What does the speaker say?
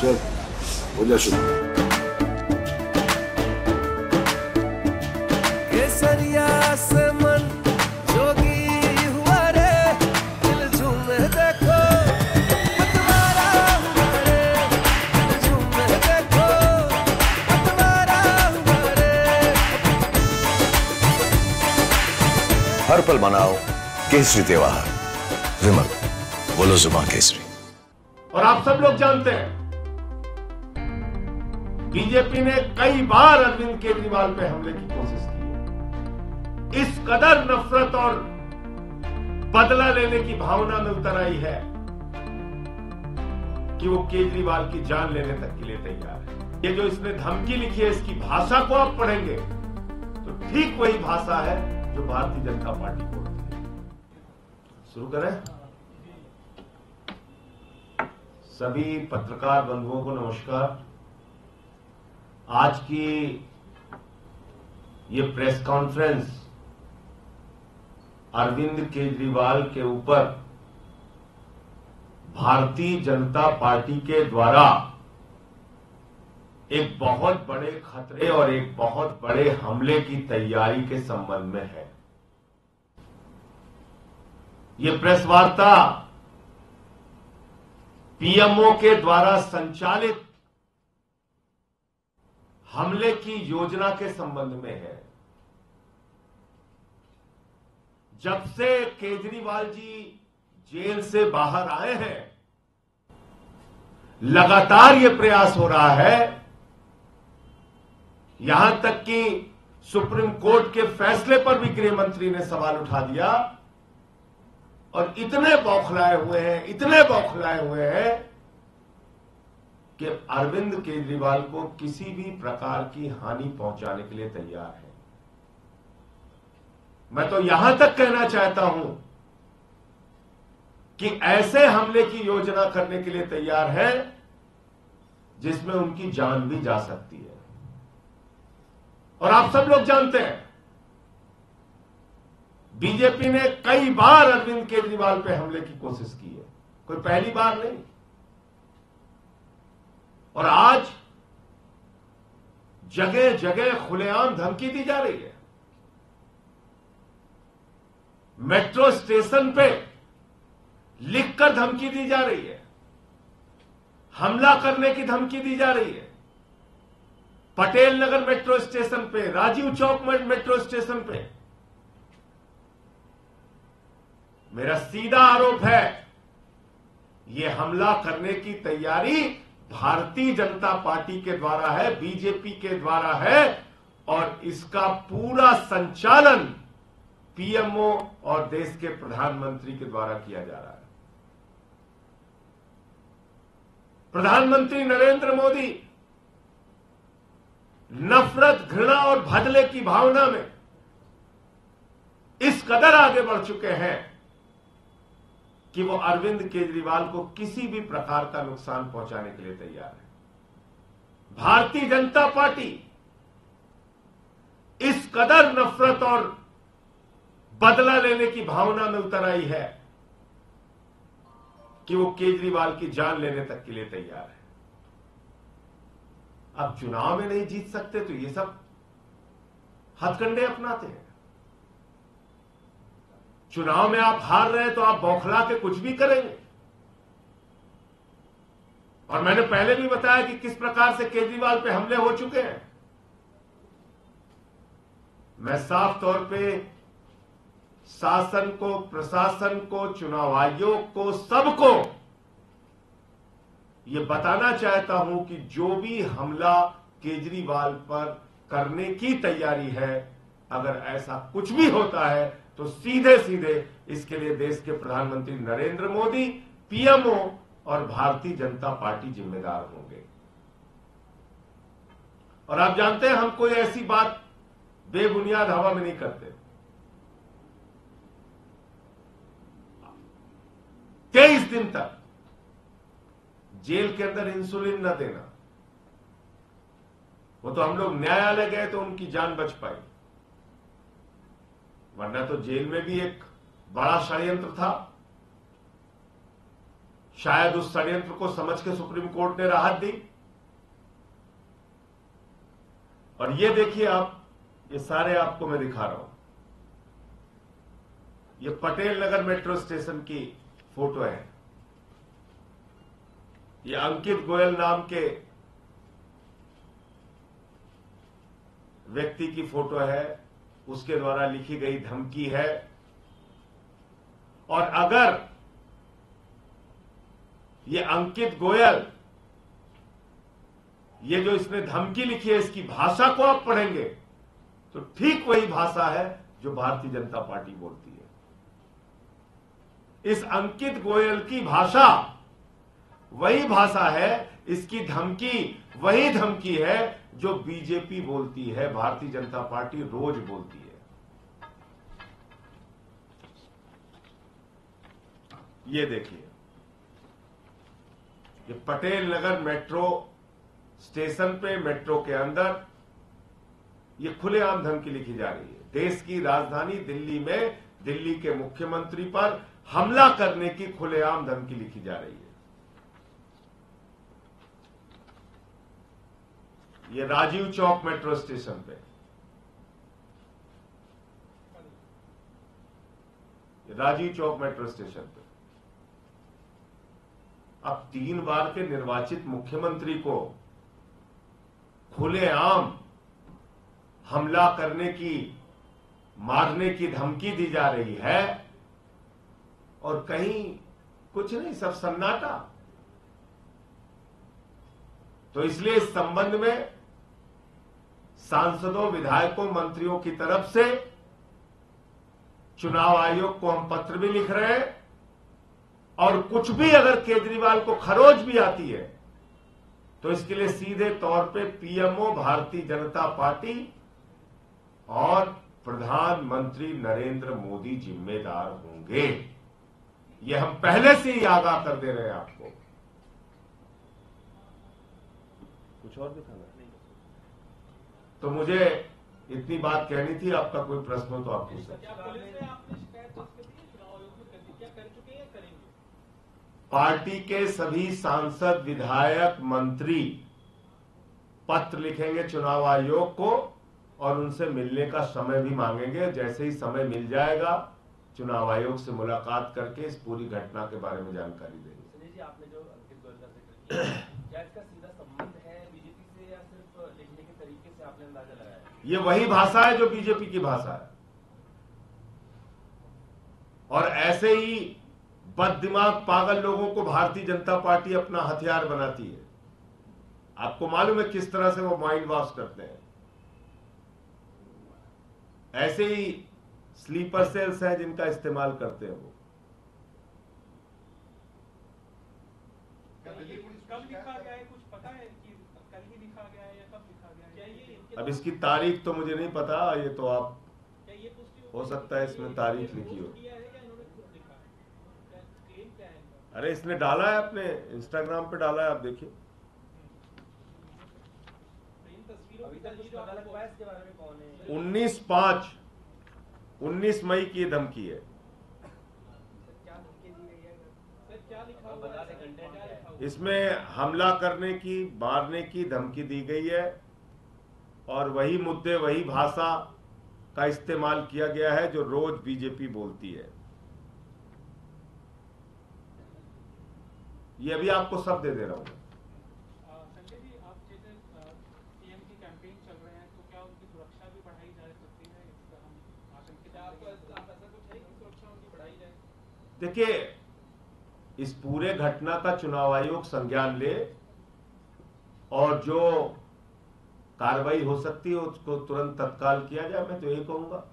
चल हो जा शुरू। केसरिया से मन जोगी हुआ रे, दिल झूमे देखो पतवारा हुआ रे, दिल झूमे देखो पतवारा हुआ रे। हर पल मनाओ केसरी त्योहार। विमल, बोलो जुबान केसरी। और आप सब लोग जानते हैं बीजेपी ने कई बार अरविंद केजरीवाल पे हमले की कोशिश की है। इस कदर नफरत और बदला लेने की भावना में उतर आई है कि वो केजरीवाल की जान लेने तक के लिए तैयार है। ये जो इसने धमकी लिखी है, इसकी भाषा को आप पढ़ेंगे तो ठीक वही भाषा है जो भारतीय जनता पार्टी बोलती है। शुरू करें। सभी पत्रकार बंधुओं को नमस्कार। आज की ये प्रेस कॉन्फ्रेंस अरविंद केजरीवाल के ऊपर भारतीय जनता पार्टी के द्वारा एक बहुत बड़े खतरे और एक बहुत बड़े हमले की तैयारी के संबंध में है। ये प्रेस वार्ता पीएमओ के द्वारा संचालित हमले की योजना के संबंध में है। जब से केजरीवाल जी जेल से बाहर आए हैं, लगातार यह प्रयास हो रहा है, यहां तक कि सुप्रीम कोर्ट के फैसले पर भी गृह मंत्री ने सवाल उठा दिया और इतने बौखलाए हुए हैं कि अरविंद केजरीवाल को किसी भी प्रकार की हानि पहुंचाने के लिए तैयार है। मैं तो यहां तक कहना चाहता हूं कि ऐसे हमले की योजना करने के लिए तैयार है जिसमें उनकी जान भी जा सकती है। और आप सब लोग जानते हैं बीजेपी ने कई बार अरविंद केजरीवाल पे हमले की कोशिश की है, कोई पहली बार नहीं। और आज जगह जगह खुलेआम धमकी दी जा रही है। मेट्रो स्टेशन पे लिखकर धमकी दी जा रही है, हमला करने की धमकी दी जा रही है। पटेल नगर मेट्रो स्टेशन पे, राजीव चौक मेट्रो स्टेशन पे। मेरा सीधा आरोप है यह हमला करने की तैयारी भारतीय जनता पार्टी के द्वारा है, बीजेपी के द्वारा है और इसका पूरा संचालन पीएमओ और देश के प्रधानमंत्री के द्वारा किया जा रहा है। प्रधानमंत्री नरेंद्र मोदी नफरत, घृणा और बदले की भावना में इस कदर आगे बढ़ चुके हैं कि वो अरविंद केजरीवाल को किसी भी प्रकार का नुकसान पहुंचाने के लिए तैयार है। भारतीय जनता पार्टी इस कदर नफरत और बदला लेने की भावना में उतर आई है कि वो केजरीवाल की जान लेने तक के लिए तैयार है। अब चुनाव में नहीं जीत सकते तो ये सब हथकंडे अपनाते हैं। चुनाव में आप हार रहे हैं तो आप बौखला के कुछ भी करेंगे। और मैंने पहले भी बताया कि किस प्रकार से केजरीवाल पे हमले हो चुके हैं। मैं साफ तौर पे शासन को, प्रशासन को, चुनाव आयोग को, सबको ये बताना चाहता हूं कि जो भी हमला केजरीवाल पर करने की तैयारी है, अगर ऐसा कुछ भी होता है तो सीधे सीधे इसके लिए देश के प्रधानमंत्री नरेंद्र मोदी, पीएमओ और भारतीय जनता पार्टी जिम्मेदार होंगे। और आप जानते हैं हम कोई ऐसी बात बेबुनियाद हवा में नहीं करते। 23 दिन तक जेल के अंदर इंसुलिन न देना, वो तो हम लोग न्यायालय गए तो उनकी जान बच पाई, वरना तो जेल में भी एक बड़ा षड्यंत्र था। शायद उस षड्यंत्र को समझ के सुप्रीम कोर्ट ने राहत दी। और ये देखिए आप, ये सारे आपको मैं दिखा रहा हूं, ये पटेल नगर मेट्रो स्टेशन की फोटो है। ये अंकित गोयल नाम के व्यक्ति की फोटो है, उसके द्वारा लिखी गई धमकी है। और अगर ये अंकित गोयल, ये जो इसने धमकी लिखी है, इसकी भाषा को आप पढ़ेंगे तो ठीक वही भाषा है जो भारतीय जनता पार्टी बोलती है। इस अंकित गोयल की भाषा वही भाषा है, इसकी धमकी वही धमकी है जो बीजेपी बोलती है, भारतीय जनता पार्टी रोज बोलती है। ये देखिए, ये पटेल नगर मेट्रो स्टेशन पे, मेट्रो के अंदर ये खुलेआम धमकी लिखी जा रही है। देश की राजधानी दिल्ली में दिल्ली के मुख्यमंत्री पर हमला करने की खुलेआम धमकी लिखी जा रही है। ये राजीव चौक मेट्रो स्टेशन पे, राजीव चौक मेट्रो स्टेशन पे अब 3 बार के निर्वाचित मुख्यमंत्री को खुलेआम हमला करने की, मारने की धमकी दी जा रही है, और कहीं कुछ नहीं, सब सन्नाटा। तो इसलिए इस संबंध में सांसदों, विधायकों, मंत्रियों की तरफ से चुनाव आयोग को हम पत्र भी लिख रहे हैं, और कुछ भी अगर केजरीवाल को खरोच भी आती है तो इसके लिए सीधे तौर पे पीएमओ भारतीय जनता पार्टी और प्रधानमंत्री नरेंद्र मोदी जिम्मेदार होंगे। ये हम पहले से ही आगाह कर दे रहे हैं आपको। कुछ और दिखाना नहीं, तो मुझे इतनी बात कहनी थी। आपका कोई प्रश्न हो तो आप पूछ सकते हैं। पार्टी के सभी सांसद, विधायक, मंत्री पत्र लिखेंगे चुनाव आयोग को और उनसे मिलने का समय भी मांगेंगे। जैसे ही समय मिल जाएगा, चुनाव आयोग से मुलाकात करके इस पूरी घटना के बारे में जानकारी देंगे। संजय जी, आपने जो अंकित गोयल का जिक्र किया, क्या इसका सीधा संबंध है बीजेपी से या सिर्फ लिखने के तरीके से आपने अंदाजा लगाया? ये वही भाषा है जो बीजेपी की भाषा है, और ऐसे ही बददिमाग पागल लोगों को भारतीय जनता पार्टी अपना हथियार बनाती है। आपको मालूम है किस तरह से वो माइंड वॉश करते हैं। ऐसे ही स्लीपर सेल्स हैं जिनका इस्तेमाल करते हैं वो। कब लिखा गया है, कुछ पता है कि कल ही लिखा गया है या कब लिखा गया है? अब इसकी तारीख तो मुझे नहीं पता, ये तो आप, हो सकता है इसमें तारीख लिखी हो। अरे इसने डाला है, अपने इंस्टाग्राम पे डाला है, आप देखिए। अभी तक कुछ पता लग पाया इसके बारे में कौन है? 19 मई की धमकी है। क्या धमकी दी गई है? सर क्या लिखा हुआ है? कंटेंट क्या है? इसमें हमला करने की, मारने की धमकी दी गई है, और वही मुद्दे, वही भाषा का इस्तेमाल किया गया है जो रोज बीजेपी बोलती है। ये अभी आपको सब दे दे रहा हूं। संजय जी, आप जैसे सीएम की कैंपेन चल रहे हैं, तो क्या उनकी सुरक्षा भी बढ़ाई जा सकती है? हम आशंकित हैं, आपको ऐसा कुछ है कि सुरक्षा उनकी बढ़ाई जाए? देखिए, इस पूरे घटना का चुनाव आयोग संज्ञान ले, और जो कार्रवाई हो सकती है उसको तुरंत तत्काल किया जाए। मैं तो यही कहूंगा।